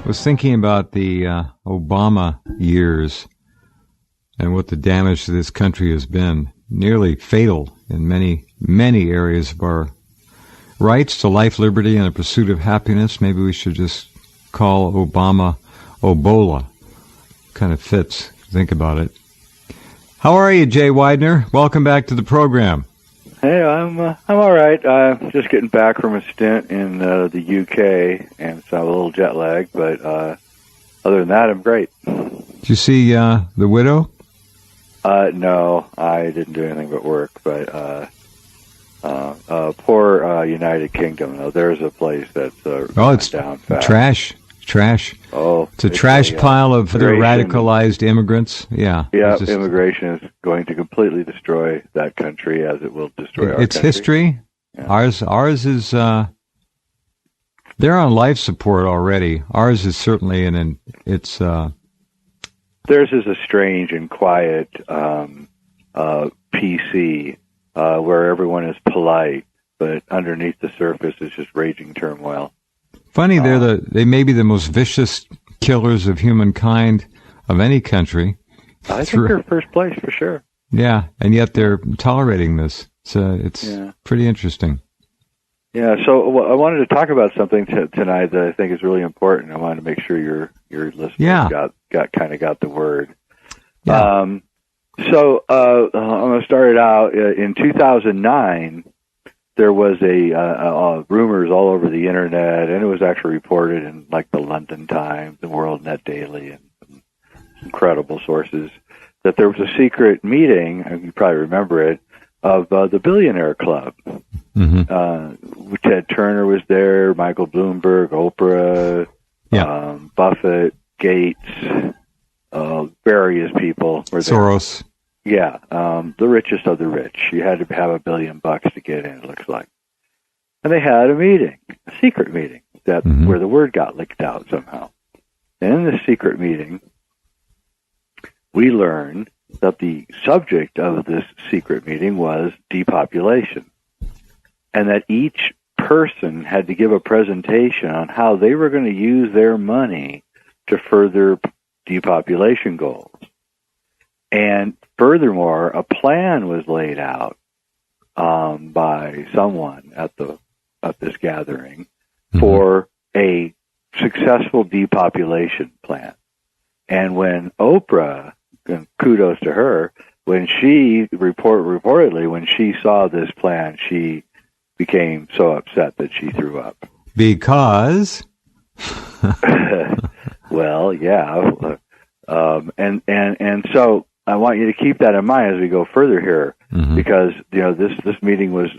was thinking about the Obama years and what the damage to this country has been. Nearly fatal in many, many areas of our rights to life, liberty, and the pursuit of happiness. Maybe we should just call Obama Obola. Kind of fits. Think about it. How are you, Jay Weidner? Welcome back to the program. Hey, I'm all right. Just getting back from a stint in the UK, and so I'm a little jet lagged. But other than that, I'm great. Did you see The Widow? No, I didn't do anything but work. But poor United Kingdom. Though, there's a place that's it's down fast. Trash. Oh, it's a trash pile of radicalized immigrants. Yeah. Yeah, immigration is going to completely destroy that country, as it will destroy our It's country. history. Yeah. Ours is. They're on life support already. Ours is certainly it's. Theirs is a strange and quiet PC where everyone is polite, but underneath the surface is just raging turmoil. Funny, they may be the most vicious killers of humankind of any country. I think they're first place for sure. Yeah, and yet they're tolerating this. It's pretty interesting. Yeah, so I wanted to talk about something tonight that I think is really important. I wanted to make sure your listeners got the word. Yeah. So I'm going to start it out. In 2009, there was a rumors all over the internet, and it was actually reported in like the London Times, the World Net Daily, and some incredible sources, that there was a secret meeting, and you probably remember it, of the Billionaire Club. Mm-hmm. Ted Turner was there, Michael Bloomberg, Oprah, Buffett, Gates, various people were there. Soros. Yeah, the richest of the rich. You had to have $1 billion to get in, it looks like. And they had a meeting, a secret meeting, where the word got leaked out somehow. And in this secret meeting, we learned that the subject of this secret meeting was depopulation, and that each person had to give a presentation on how they were going to use their money to further depopulation goals. And furthermore, a plan was laid out by someone at this gathering for a successful depopulation plan. And when Oprah, and kudos to her, when she reportedly when she saw this plan, she became so upset that she threw up. Because well, yeah. And so I want you to keep that in mind as we go further here, because this meeting was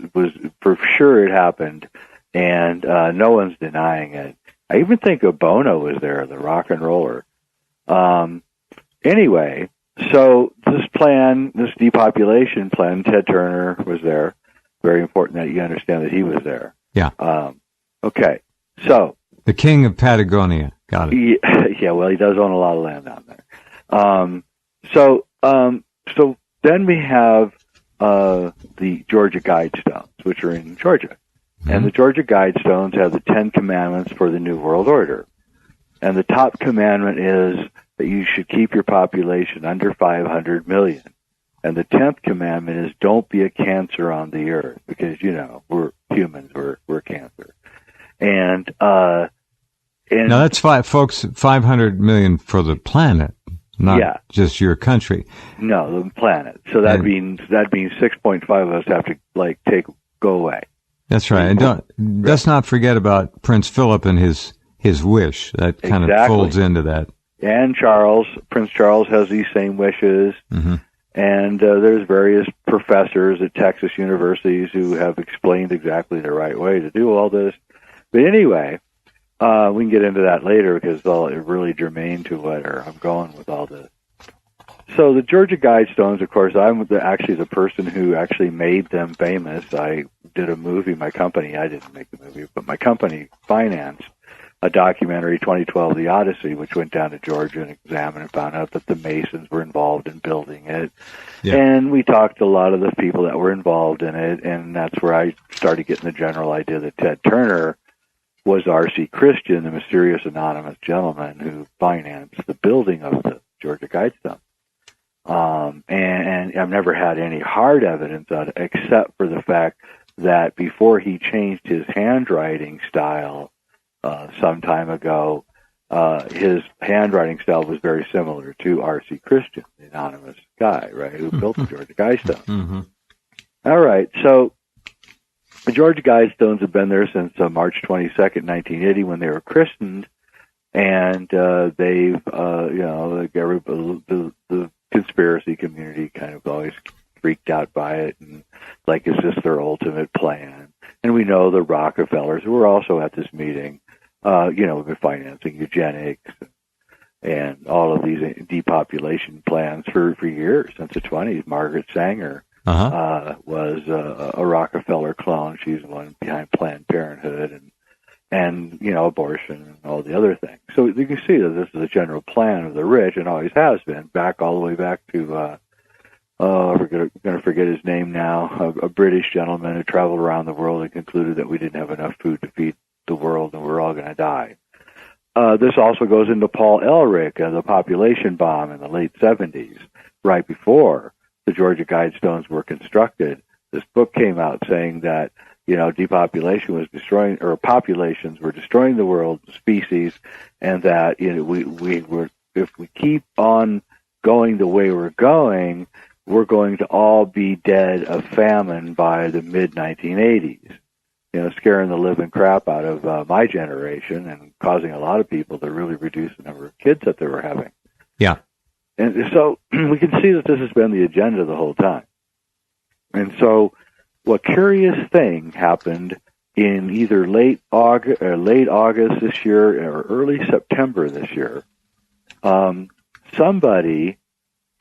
for sure it happened, and no one's denying it. I even think Bono was there, the rock and roller. Anyway, so this plan, this depopulation plan, Ted Turner was there. Very important that you understand that he was there. Yeah. Okay. So the king of Patagonia. Got it. Yeah. Well, he does own a lot of land down there. So then we have the Georgia Guidestones, which are in Georgia. And the Georgia Guidestones have the 10 Commandments for the New World Order. And the top commandment is that you should keep your population under 500 million. And the 10th commandment is don't be a cancer on the earth, because, we're humans, we're cancer. And now that's 500 million for the planet. Not just your country. No, the planet. So that means 6.5 of us have to go away. That's right. And let's not forget about Prince Philip and his wish. That kind of folds into that. And Prince Charles has these same wishes. Mm-hmm. And there's various professors at Texas universities who have explained exactly the right way to do all this. But anyway, we can get into that later because it's really germane to where I'm going with all this. So the Georgia Guidestones, of course, I'm actually the person who actually made them famous. I did a movie, my company, I didn't make the movie, but my company financed a documentary, 2012, The Odyssey, which went down to Georgia and examined and found out that the Masons were involved in building it. Yeah. And we talked to a lot of the people that were involved in it, and that's where I started getting the general idea that Ted Turner was R.C. Christian, the mysterious anonymous gentleman who financed the building of the Georgia Guidestone. And I've never had any hard evidence on it, except for the fact that before he changed his handwriting style some time ago, his handwriting style was very similar to R.C. Christian, the anonymous guy, right, who built the Georgia Guidestone. Mm-hmm. All right, so the Georgia Guidestones have been there since March 22nd, 1980, when they were christened, and they've, the conspiracy community kind of always freaked out by it, and like, is this their ultimate plan? And we know the Rockefellers, who were also at this meeting, have been financing eugenics and all of these depopulation plans for years, since the 20s. Margaret Sanger was a Rockefeller clone. She's the one behind Planned Parenthood and abortion and all the other things. So you can see that this is a general plan of the rich, and always has been, all the way back to we're going to forget his name now, a British gentleman who traveled around the world and concluded that we didn't have enough food to feed the world and we're all going to die. This also goes into Paul Ehrlich, the population bomb in the late 70s, right before the Georgia Guidestones were constructed. This book came out saying that, depopulation was destroying, or populations were destroying the world, species, and that, if we keep on going the way we're going to all be dead of famine by the mid-1980s. Scaring the living crap out of my generation and causing a lot of people to really reduce the number of kids that they were having. Yeah. And so we can see that this has been the agenda the whole time. And so what curious thing happened in either late August this year or early September this year, somebody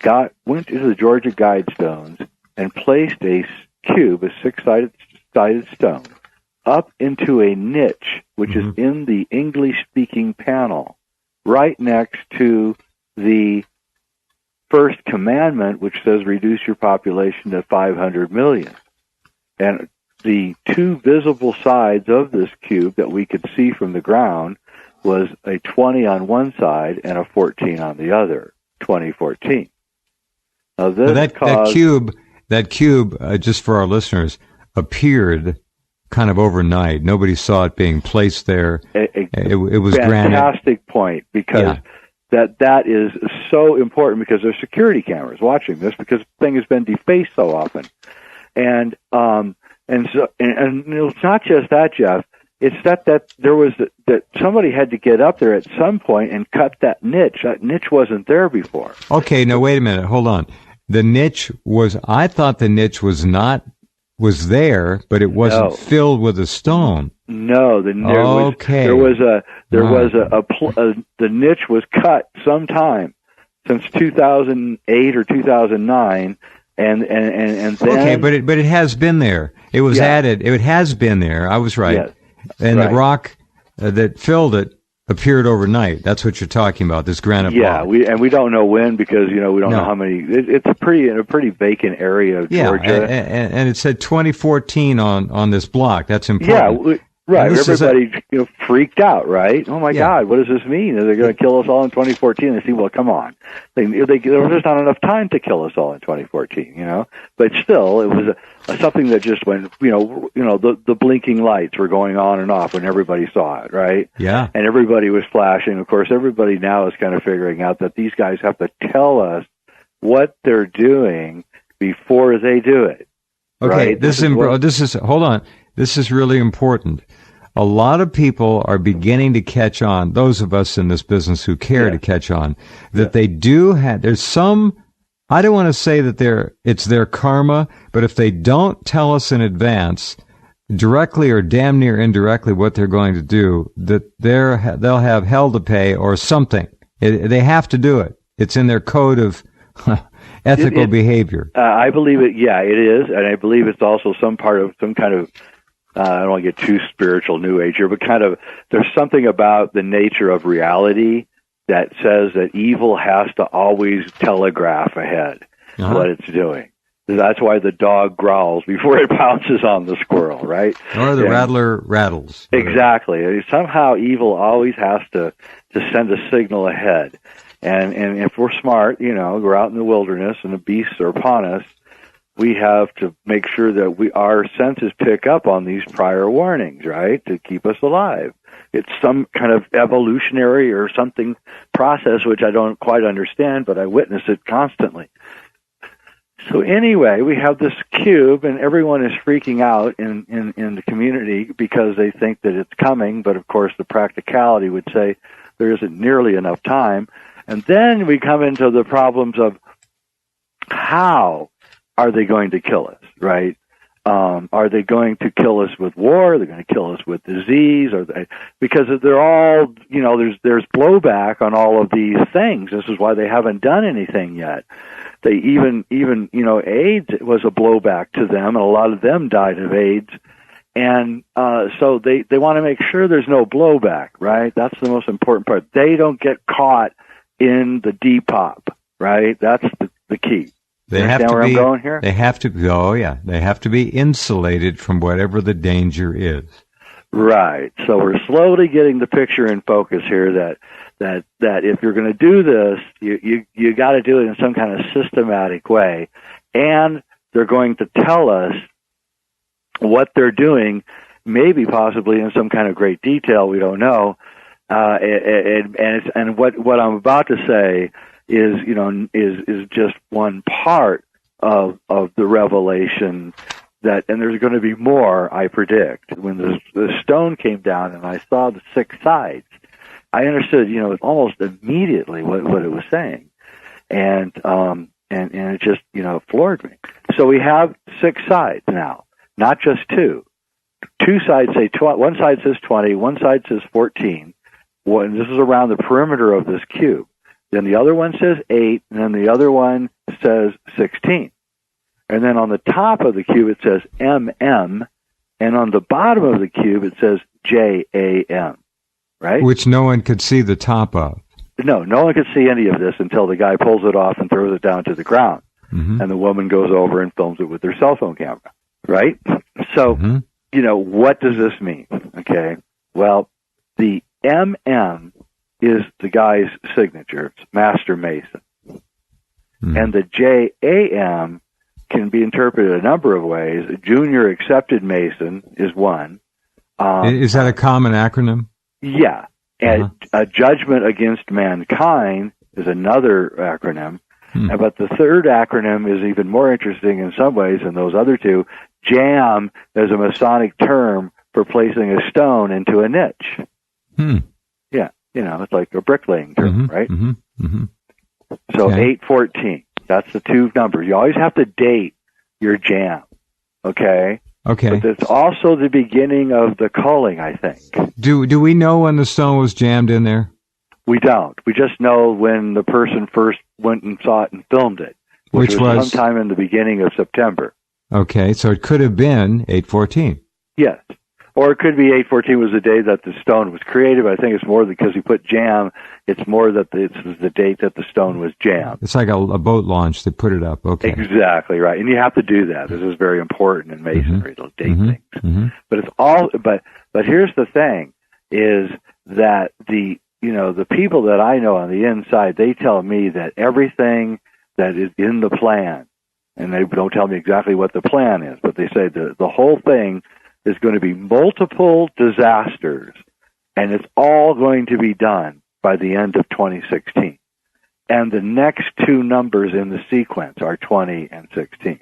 went into the Georgia Guidestones and placed a cube, a six-sided stone, up into a niche, which is in the English-speaking panel, right next to the first commandment, which says reduce your population to 500 million. And the two visible sides of this cube that we could see from the ground was a 20 on one side and a 14 on the other, 2014. Now that cube, just for our listeners, appeared kind of overnight. Nobody saw it being placed there. It was fantastic point, because that is so important, because there's security cameras watching this, because the thing has been defaced so often. And it's not just that, Jeff. It's that there was that somebody had to get up there at some point and cut that niche. That niche wasn't there before. Okay, now wait a minute. Hold on. I thought the niche was there, but it wasn't filled with a stone. No, the niche was cut sometime since 2008 or 2009, and then okay, but it has been there. It was added. It has been there. I was right. Yes. And the rock that filled it appeared overnight. That's what you're talking about. This granite block. Yeah, we don't know when, because we don't know how many. It's a pretty vacant area of Georgia. And it said 2014 on this block. That's important. Yeah. Right, everybody freaked out, right? Oh my God, what does this mean? Are they going to kill us all in 2014? They say, well, come on, there was just not enough time to kill us all in 2014, But still, it was something that just went, the blinking lights were going on and off when everybody saw it, right? Yeah. And everybody was flashing. Of course, everybody now is kind of figuring out that these guys have to tell us what they're doing before they do it. Okay, right? Hold on. This is really important. A lot of people are beginning to catch on, those of us in this business who care to catch on, that they do have, there's some, I don't want to say that it's their karma, but if they don't tell us in advance, directly or damn near indirectly, what they're going to do, that they'll have hell to pay or something. They have to do it. It's in their code of ethical behavior. I believe it. Yeah, it is, and I believe it's also some kind of. I don't want to get too spiritual, New Age here, but there's something about the nature of reality that says that evil has to always telegraph ahead what it's doing. That's why the dog growls before it pounces on the squirrel, right? Or the rattler rattles. Exactly. Somehow evil always has to send a signal ahead. And if we're smart, we're out in the wilderness and the beasts are upon us, we have to make sure that our senses pick up on these prior warnings, right, to keep us alive. It's some kind of evolutionary or something process which I don't quite understand, but I witness it constantly. So anyway, we have this cube, and everyone is freaking out in the community because they think that it's coming, but of course the practicality would say there isn't nearly enough time. And then we come into the problems of how are they going to kill us, right? Are they going to kill us with war? Are they going to kill us with disease? Because they're all, there's blowback on all of these things. This is why they haven't done anything yet. They even AIDS was a blowback to them, and a lot of them died of AIDS. And so they want to make sure there's no blowback, right? That's the most important part. They don't get caught in the depop, right? That's the key. They have to where be, I'm going here? They have to, they have to be insulated from whatever the danger is. Right. So we're slowly getting the picture in focus here that if you're going to do this, you got to do it in some kind of systematic way, and they're going to tell us what they're doing, maybe possibly in some kind of great detail. We don't know. And what I'm about to say is just one part of the revelation and there's going to be more, I predict. When the stone came down and I saw the 6 sides, I understood, almost immediately what it was saying. And it just, floored me. So we have 6 sides now, not just 2. 2 sides say, one side says 20, one side says 14. This is around the perimeter of this cube. Then the other one says 8, and then the other one says 16. And then on the top of the cube it says MM, and on the bottom of the cube it says JAM, right? Which no one could see the top of. No one could see any of this until the guy pulls it off and throws it down to the ground. Mm-hmm. And the woman goes over and films it with her cell phone camera, right? So, what does this mean? Okay, well, the MM is the guy's signature, it's Master Mason. Mm-hmm. And the JAM can be interpreted a number of ways. A Junior Accepted Mason is one. Is that a common acronym? Yeah. And a Judgment Against Mankind is another acronym. But the third acronym is even more interesting in some ways than those other two. JAM is a Masonic term for placing a stone into a niche. Yeah. It's like a bricklaying term, right? So okay. 814. That's the 2 numbers. You always have to date your jam, okay? Okay. But it's also the beginning of the culling, I think. Do we know when the stone was jammed in there? We don't. We just know when the person first went and saw it and filmed it, which was sometime in the beginning of September. Okay, so it could have been 814. Yes. Or it could be 814 was the day that the stone was created, but I think it's more because he put jam. It's more that it's the date that the stone was jammed. It's like a boat launch. They put it up. Okay. Exactly right. And you have to do that. This is very important in masonry, to date things. But it's all, but here's the thing is that the people that I know on the inside, they tell me that everything that is in the plan, and they don't tell me exactly what the plan is, but they say the whole thing is going to be multiple disasters, and it's all going to be done by the end of 2016. And the next 2 numbers in the sequence are 20 and 16.